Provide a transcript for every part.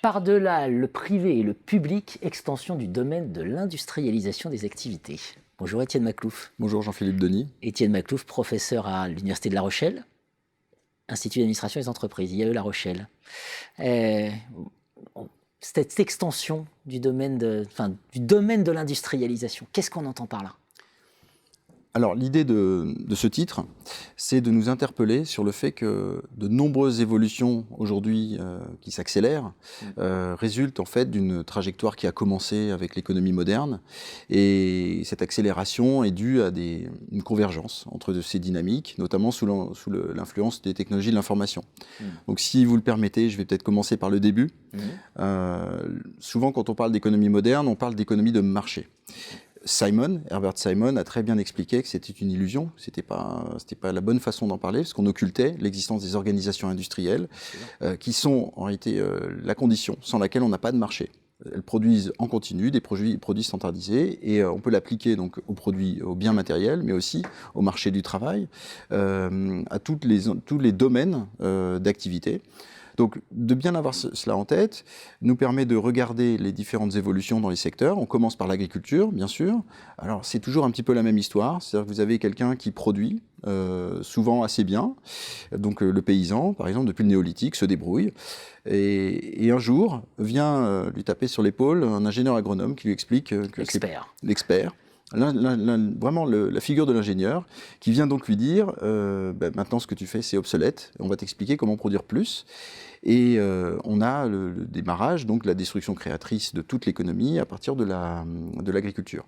Par-delà le privé et le public, extension du domaine de l'industrialisation des activités. Bonjour Étienne Maclouf. Bonjour Jean-Philippe Denis. Étienne Maclouf, professeur à l'Université de La Rochelle, Institut d'administration des entreprises, IAE La Rochelle. Cette extension du domaine de l'industrialisation, qu'est-ce qu'on entend par là ? Alors l'idée de ce titre, c'est de nous interpeller sur le fait que de nombreuses évolutions aujourd'hui qui s'accélèrent résultent en fait d'une trajectoire qui a commencé avec l'économie moderne, et cette accélération est due à une convergence entre ces dynamiques, notamment sous l'influence des technologies de l'information. Donc si vous le permettez, je vais peut-être commencer par le début. Souvent quand on parle d'économie moderne, on parle d'économie de marché. Herbert Simon a très bien expliqué que c'était une illusion, c'était pas la bonne façon d'en parler, parce qu'on occultait l'existence des organisations industrielles qui sont en réalité la condition sans laquelle on n'a pas de marché. Elles produisent en continu des produits standardisés, et on peut l'appliquer donc aux biens matériels, mais aussi au marché du travail, à tous les domaines d'activité. Donc, de bien avoir cela en tête nous permet de regarder les différentes évolutions dans les secteurs. On commence par l'agriculture, bien sûr. Alors, c'est toujours un petit peu la même histoire. C'est-à-dire que vous avez quelqu'un qui produit, souvent assez bien. Donc, le paysan, par exemple, depuis le néolithique, se débrouille. Et un jour, vient lui taper sur l'épaule un ingénieur agronome qui lui explique que l'expert. Vraiment la figure de l'ingénieur qui vient donc lui dire maintenant ce que tu fais c'est obsolète, on va t'expliquer comment produire plus, et on a le démarrage, donc la destruction créatrice de toute l'économie à partir de l'agriculture.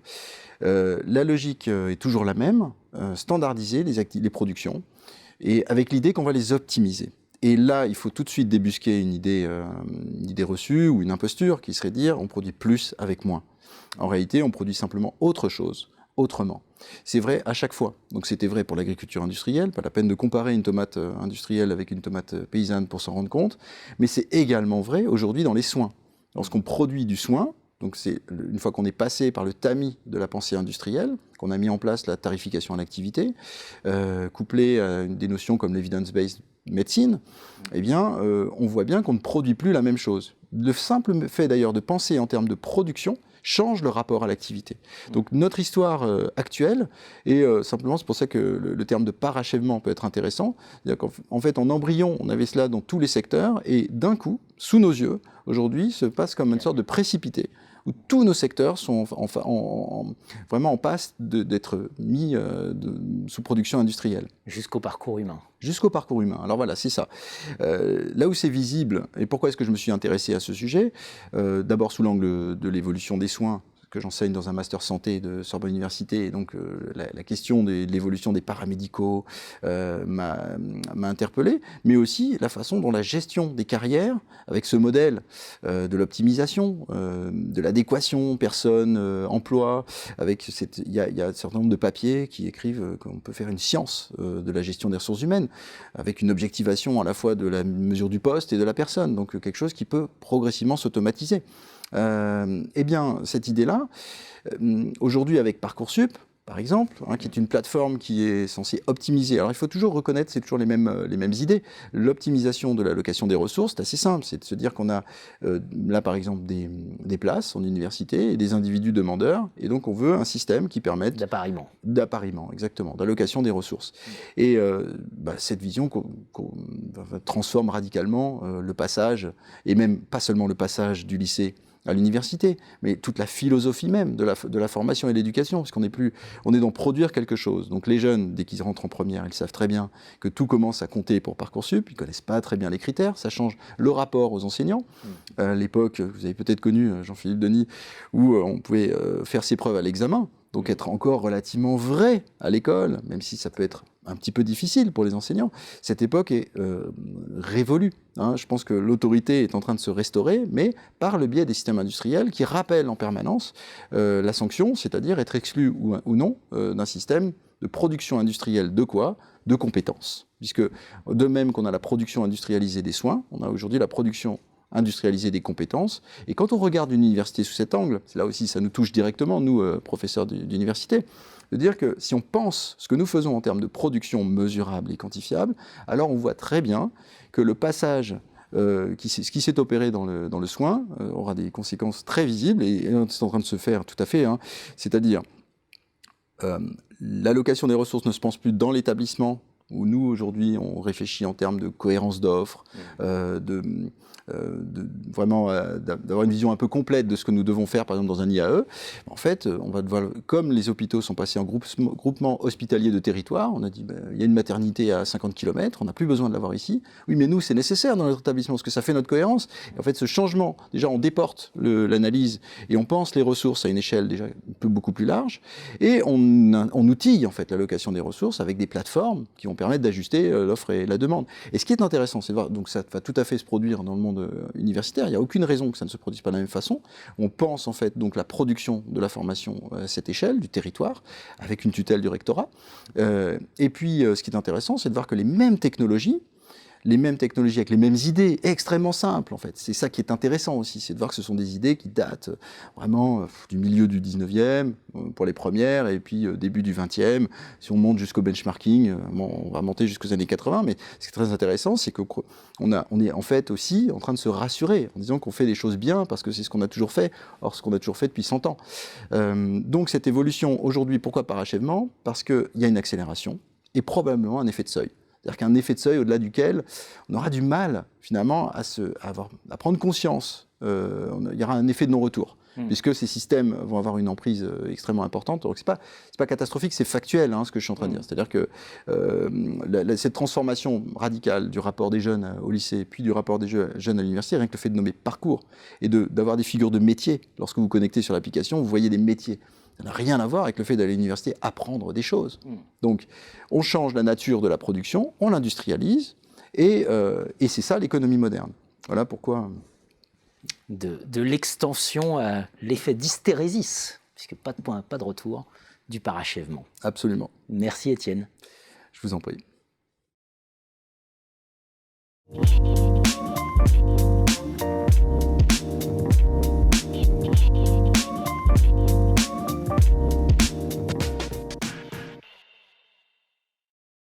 La logique est toujours la même, standardiser les productions, et avec l'idée qu'on va les optimiser. Et là, il faut tout de suite débusquer une idée reçue ou une imposture qui serait de dire on produit plus avec moins. En réalité, on produit simplement autre chose, autrement. C'est vrai à chaque fois. Donc c'était vrai pour l'agriculture industrielle, pas la peine de comparer une tomate industrielle avec une tomate paysanne pour s'en rendre compte, mais c'est également vrai aujourd'hui dans les soins. Lorsqu'on produit du soin, donc c'est une fois qu'on est passé par le tamis de la pensée industrielle, qu'on a mis en place la tarification à l'activité, couplée à des notions comme l'evidence-based medicine, eh bien, on voit bien qu'on ne produit plus la même chose. Le simple fait d'ailleurs de penser en termes de production change le rapport à l'activité. Donc notre histoire actuelle, et simplement c'est pour ça que le terme de parachèvement peut être intéressant, c'est-à-dire qu'en fait en embryon on avait cela dans tous les secteurs, et d'un coup, sous nos yeux, aujourd'hui se passe comme une sorte de précipité, où tous nos secteurs sont vraiment en passe d'être mis sous production industrielle. Jusqu'au parcours humain. Jusqu'au parcours humain. Alors voilà, c'est ça. Là où c'est visible, et pourquoi est-ce que je me suis intéressé à ce sujet, d'abord sous l'angle de l'évolution des soins, que j'enseigne dans un master santé de Sorbonne Université, et donc la question de l'évolution des paramédicaux m'a interpellé, mais aussi la façon dont la gestion des carrières, avec ce modèle de l'optimisation, de l'adéquation personne-emploi, il y a un certain nombre de papiers qui écrivent qu'on peut faire une science de la gestion des ressources humaines, avec une objectivation à la fois de la mesure du poste et de la personne, donc quelque chose qui peut progressivement s'automatiser. Eh bien, cette idée-là, aujourd'hui avec Parcoursup, par exemple, qui est une plateforme qui est censée optimiser. Alors il faut toujours reconnaître, c'est toujours les mêmes idées. L'optimisation de l'allocation des ressources, c'est assez simple, c'est de se dire qu'on a là par exemple des places en université et des individus demandeurs, et donc on veut un système qui permette d'appariement, exactement, d'allocation des ressources. Et cette vision transforme radicalement le passage, et même pas seulement le passage du lycée à l'université, mais toute la philosophie même de la formation et de l'éducation, parce on est dans produire quelque chose. Donc les jeunes, dès qu'ils rentrent en première, ils savent très bien que tout commence à compter pour Parcoursup, ils ne connaissent pas très bien les critères, ça change le rapport aux enseignants. L'époque, vous avez peut-être connu, Jean-Philippe Denis, où on pouvait faire ses preuves à l'examen, donc être encore relativement vrai à l'école, même si ça peut être un petit peu difficile pour les enseignants. Cette époque est révolue. Je pense que l'autorité est en train de se restaurer, mais par le biais des systèmes industriels qui rappellent en permanence la sanction, c'est-à-dire être exclu ou non d'un système de production industrielle de quoi ? De compétences. Puisque de même qu'on a la production industrialisée des soins, on a aujourd'hui la production industrialisée des compétences. Et quand on regarde une université sous cet angle, là aussi ça nous touche directement, nous, professeurs d'université, de dire que si on pense ce que nous faisons en termes de production mesurable et quantifiable, alors on voit très bien que le passage ce qui s'est opéré dans le soin aura des conséquences très visibles, et c'est en train de se faire tout à fait, hein. C'est-à-dire l'allocation des ressources ne se pense plus dans l'établissement, où nous, aujourd'hui, on réfléchit en termes de cohérence d'offres, d'avoir une vision un peu complète de ce que nous devons faire, par exemple, dans un IAE. En fait, on va devoir, comme les hôpitaux sont passés en groupement hospitalier de territoire, on a dit, il y a une maternité à 50 km, on n'a plus besoin de l'avoir ici. Oui, mais nous, c'est nécessaire dans notre établissement, parce que ça fait notre cohérence. Et en fait, ce changement, déjà, on déporte l'analyse, et on pense les ressources à une échelle déjà beaucoup plus large, et on outille, en fait, l'allocation des ressources avec des plateformes qui vont permettre d'ajuster l'offre et la demande. Et ce qui est intéressant, c'est de voir, donc ça va tout à fait se produire dans le monde universitaire, il n'y a aucune raison que ça ne se produise pas de la même façon. On pense en fait donc la production de la formation à cette échelle, du territoire, avec une tutelle du rectorat. Et puis ce qui est intéressant, c'est de voir que les mêmes technologies avec les mêmes idées, extrêmement simples en fait. C'est ça qui est intéressant aussi, c'est de voir que ce sont des idées qui datent vraiment du milieu du 19e pour les premières, et puis début du 20e. Si on monte jusqu'au benchmarking, on va monter jusqu'aux années 80, mais ce qui est très intéressant, c'est qu'on est en fait aussi en train de se rassurer en disant qu'on fait des choses bien parce que c'est ce qu'on a toujours fait, or ce qu'on a toujours fait depuis 100 ans. Donc cette évolution aujourd'hui, pourquoi par achèvement ? Parce qu'il y a une accélération et probablement un effet de seuil. C'est-à-dire qu'un effet de seuil au-delà duquel on aura du mal, finalement, à prendre conscience. Il y aura un effet de non-retour, puisque ces systèmes vont avoir une emprise extrêmement importante. Donc, c'est pas catastrophique, c'est factuel, hein, ce que je suis en train de dire. C'est-à-dire que cette transformation radicale du rapport des jeunes au lycée, puis du rapport des jeunes à l'université, rien que le fait de nommer parcours, et d'avoir des figures de métiers. Lorsque vous connectez sur l'application, vous voyez des métiers. Ça n'a rien à voir avec le fait d'aller à l'université apprendre des choses. Donc, on change la nature de la production, on l'industrialise, et c'est ça l'économie moderne. Voilà pourquoi... De l'extension à l'effet d'hystérésis, puisque pas de point, pas de retour, du parachèvement. Absolument. Merci Étienne. Je vous en prie.